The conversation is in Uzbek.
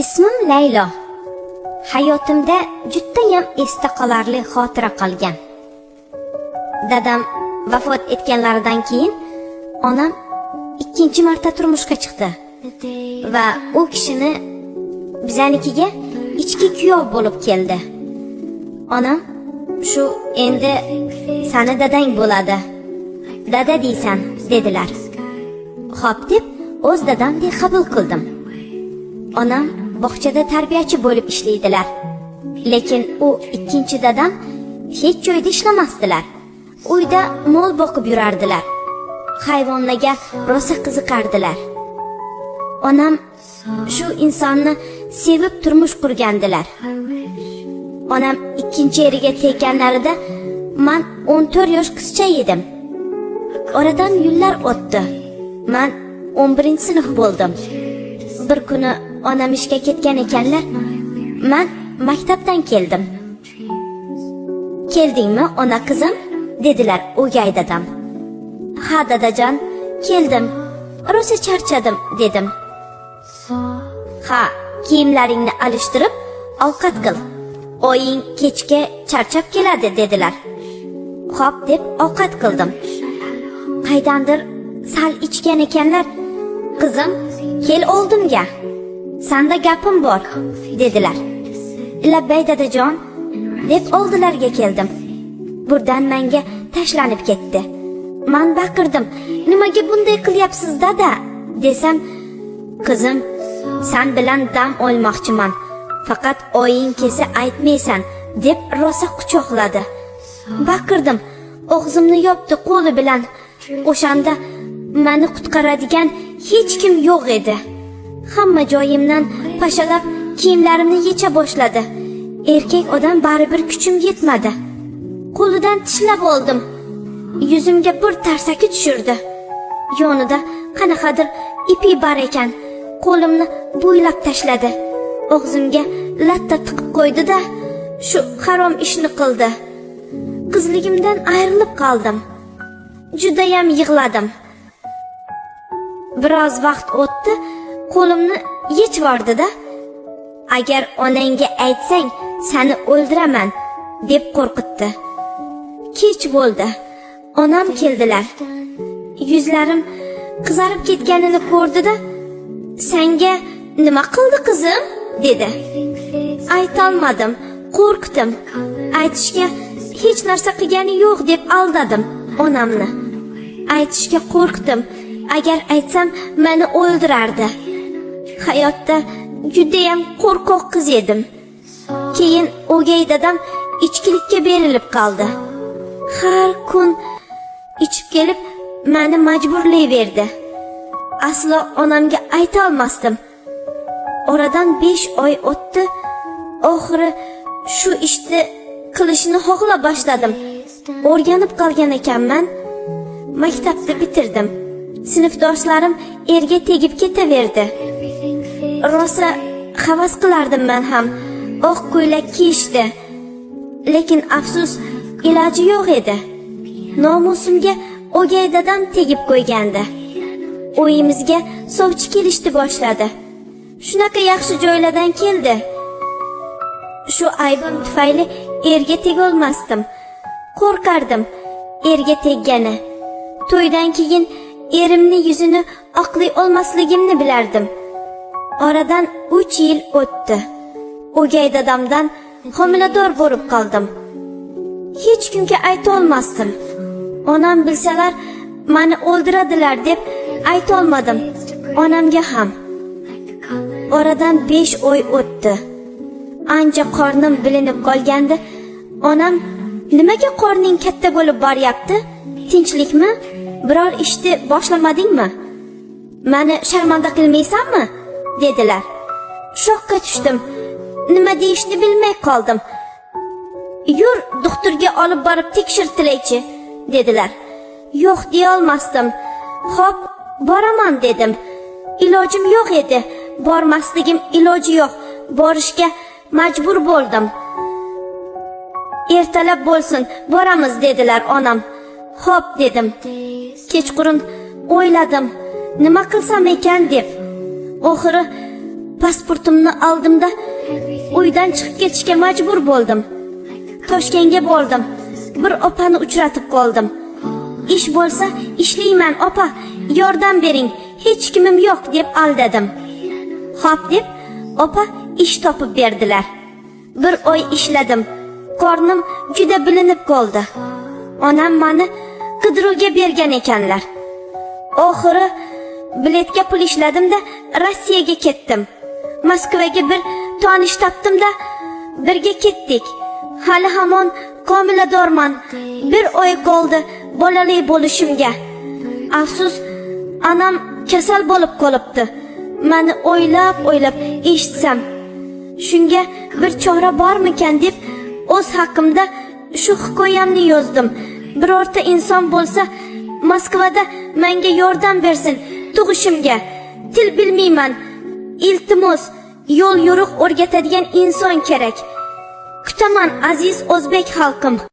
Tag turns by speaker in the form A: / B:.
A: Ismim Laylo. Hayotimda judayam esda qolarli xotira qolgan. Dadam vafot etganlaridan keyin onam ikkinchi marta turmushga chiqdi va u kishini bizanikiga ichki kuyov bo'lib keldi. Onam shu endi sani dadang bo'ladi. Dada deysan dedilar. Xo'p deb o'z dadamdek qabul qildim. Onam bog'chada tarbiyachi bo'lib ishlaydilar. Lekin u ikkinchi dadam hech joyda ishlamasdilar. Uyda mol boqib yurardilar. Hayvonlarga rosa qiziqardilar. Onam shu insonni sevib turmush qurgandilar. Onam ikkinchi eriga tekkanlarida men 14 yosh qizcha edim. Oradan yillar o'tdi. Men 11-sinf bo'ldim. Bir kuni onam ishga ketgan ekanlar. Men maktabdan keldim. Keldingmi, ona qizim? Dedilar o'gay dadam. Ha dadajon, keldim. Rosa charchadim dedim. Ha, kiyimlaringni alishtirib, ovqat qil. Oying kechga charchab keladi dedilar. Xo'p deb ovqat qildim. Qaydandir sal ichgan ekanlar. Qizim, kel oldimga. Sanda gapim bor dedilar. Labbay dadajon deb oldilarga keldim. Burdan menga tashlanib ketdi. Men baqirdim. Nimaga bunday qilyapsiz dada? Desam, qizim, sen bilan dam olmoqchiman. Faqat oying kelsa aytmaysan deb rosa quchoqladi. Baqirdim. Og'zimni yopdi qo'li bilan. O'shanda meni qutqaradigan hech kim yo'q edi. Hamma joyimdan pashalab kiyimlarimni yecha boshladi. Erkak odam baribir kuchim yetmadi. Qo'lidan tishlab oldim. Yuzimga bir tarsaki tushirdi. Yonida qanaqadir ipi bar ekan. Qo'limni bo'ylab tashladi. Og'zimga latta tiqib qo'ydi-da, shu harom ishni qildi. Qizligimdan ayrilib qoldim. Judayam yig'ladim. Biroz vaqt o'tdi, qo'limni yechvordi-da. Agar onangga aytsang, seni o'ldiraman deb qo'rqitdi. Kech bo'ldi. Onam keldilar. Yuzlarim qizarib ketganini ko'rdi-da, "Senga nima qildi qizim?" dedi. Aytolmadim, qo'rqdim. Aytishga hech narsa qilgani yo'q deb aldadim onamni. Aytishga qo'rqdim. Agar aytsam, meni o'ldirardi. Hayotda judayam qo'rqoq qiz edim. Keyin o'gay dadam ichkilikka berilib qoldi. Har kun ichib kelib meni majburlayverdi. Aslo onamga ayta olmasdim. Oradan 5 oy o'tdi. Oxiri shu ishni qilishni xohla boshladim. O'rganib qolgan ekanman. Maktabni bitirdim. Sinfdoshlarim erga tegib ketaverdi. Rosa havas qilardim men ham. Oq ko'ylak kiyishdi. Lekin afsus, iloji yo'q edi. Nomusimga o'gay dadam tegib qo'ygandi. Uyimizga sovchi kelishdi boshladi. Shunaqa yaxshi joylardan keldi. Shu aybim tufayli erga tegolmasdim. Qo'rqardim erga teggani. To'ydan keyin erimni yuzini oqlay olmasligimni bilardim. Oradan 3 yil o'tdi. O'gay dadamdan homilador bo'lib qoldim. Hech kimga ayta olmasdim. Onam bilsalar meni o'ldiradilar deb ayta olmadim. Onamga ham. Oradan 5 oy o'tdi. Ancha qornim bilinib qolgandi. Onam, "Nimaga qorning katta bo'lib boryapti? Tinchlikmi? Biror ishni boshlamadingmi? Meni sharmanda qilmaysanmi?" dedilar. Shokka tushdim. Nima deyishni bilmay qoldim. "Yur, doktorga olib borib tekshirtiraychi" dedilar. Yo'q deya olmasdim. "Xo'p, boraman" dedim. Ilojim yo'q edi. Bormasligim iloji yo'q. Borishga majbur bo'ldim. "Ertalab bo'lsin, boramiz" dedilar onam. "Xo'p" dedim. Kechqurun o'yladim, nima qilsam ekan deb. Oxiri pasportimni oldimda uydan chiqib ketishga majbur bo'ldim. Toshkentga bordim. Bir opani uchratib qoldim. Ish bo'lsa ishlayman opa, yordam bering, hech kimim yo'q deb aldadim. Xo'p deb opa ish topib berdilar. Bir oy ishladim. Qornim juda bilinib qoldi. Onam meni qidiruvga bergan ekanlar. Oxiri biletga pul ishladim-da Rossiyaga ketdim. Moskvaga bir tanish topdim-da birga ketdik. Hali hamon homiladorman. Bir oy qoldi bolali bo'lishimga. Afsus, anam kasal bo'lib qolibdi. Meni o'ylab eshitsam, shunga bir chora bormikan deb o'z haqqimda shu hikoyamni yozdim. Birorta inson bo'lsa Moskvada menga yordam bersin tug'ishimga. Til bilmayman. Iltimos, yo'l yo'riq o'rgatadigan inson kerak. Kutaman aziz o'zbek xalqim.